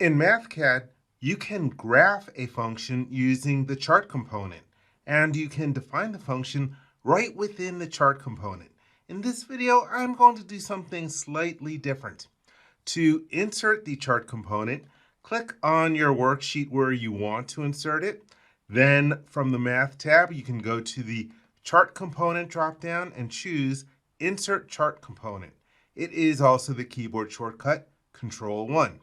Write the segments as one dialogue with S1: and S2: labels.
S1: In Mathcad, you can graph a function using the chart component, and you can define the function right within the chart component. In this video, I'm going to do something slightly different. To insert the chart component, click on your worksheet where you want to insert it. Then from the Math tab, you can go to the Chart Component dropdown and choose Insert Chart Component. It is also the keyboard shortcut, Control-1.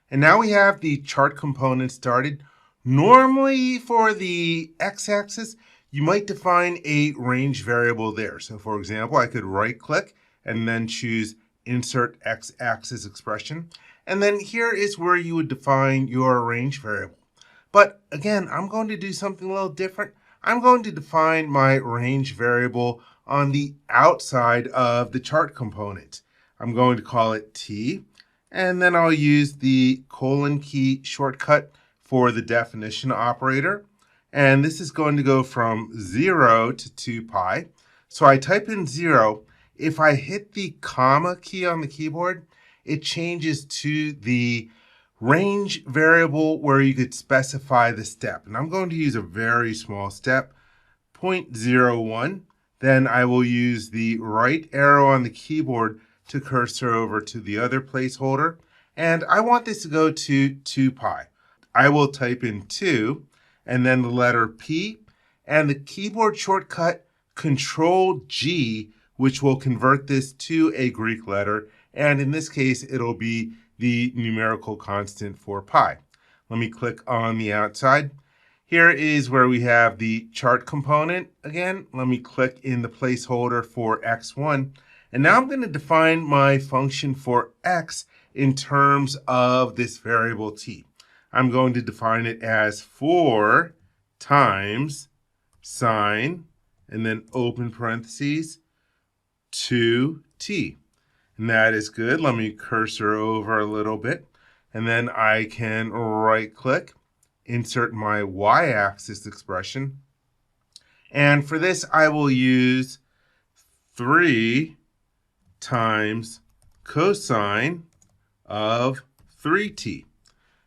S1: And now we have the chart component started. Normally for the x-axis, you might define a range variable there. So for example, I could right click and then choose Insert X-axis expression. And then here is where you would define your range variable. But again, I'm going to do something a little different. I'm going to define my range variable on the outside of the chart component. I'm going to call it t. And then I'll use the colon key shortcut for the definition operator. And this is going to go from 0 to 2 pi. So I type in 0. If I hit the comma key on the keyboard, it changes to the range variable where you could specify the step. And I'm going to use a very small step, 0.01. Then I will use the right arrow on the keyboard to cursor over to the other placeholder. And I want this to go to 2 pi. I will type in 2 and then the letter P and the keyboard shortcut Control-G, which will convert this to a Greek letter. And in this case, it'll be the numerical constant for pi. Let me click on the outside. Here is where we have the chart component. Again, let me click in the placeholder for x1. And now I'm going to define my function for x in terms of this variable t. I'm going to define it as 4 times sine, and then open parentheses, 2t. And that is good. Let me cursor over a little bit. And then I can right-click, insert my y-axis expression. And for this, I will use 3 times cosine of 3t.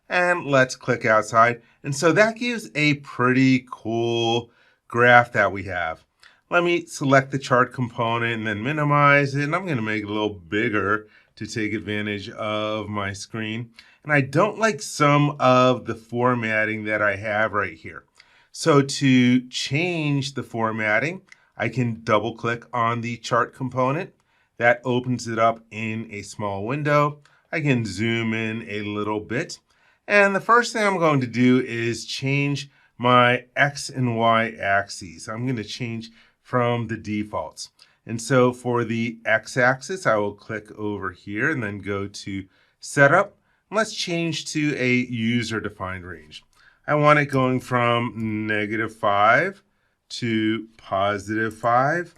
S1: And let's click outside. And so that gives a pretty cool graph that we have. Let me select the chart component and then minimize it. And I'm going to make it a little bigger to take advantage of my screen. And I don't like some of the formatting that I have right here. So to change the formatting, I can double click on the chart component. That opens it up in a small window. I can zoom in a little bit. And the first thing I'm going to do is change my X and Y axes. I'm going to change from the defaults. And so for the X-axis, I will click over here and then go to Setup. Let's change to a user-defined range. I want it going from -5 to +5.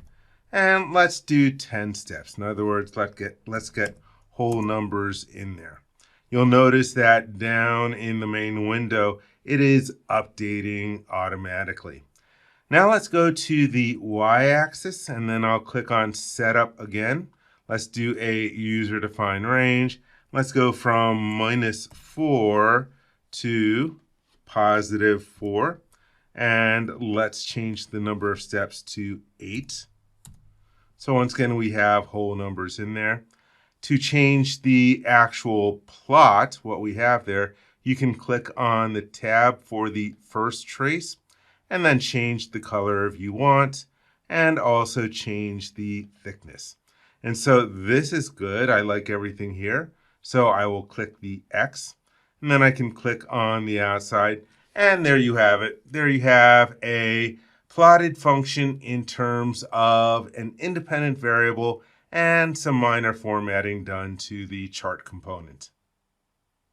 S1: And let's do 10 steps. In other words, let's get whole numbers in there. You'll notice that down in the main window, it is updating automatically. Now let's go to the y-axis, and then I'll click on Setup again. Let's do a user-defined range. Let's go from -4 to +4. And let's change the number of steps to 8. So once again, we have whole numbers in there. To change the actual plot, what we have there, you can click on the tab for the first trace and then change the color if you want, and also change the thickness. And so this is good. I like everything here. So I will click the X, and then I can click on the outside, and there you have it. There you have a plotted function in terms of an independent variable and some minor formatting done to the chart component.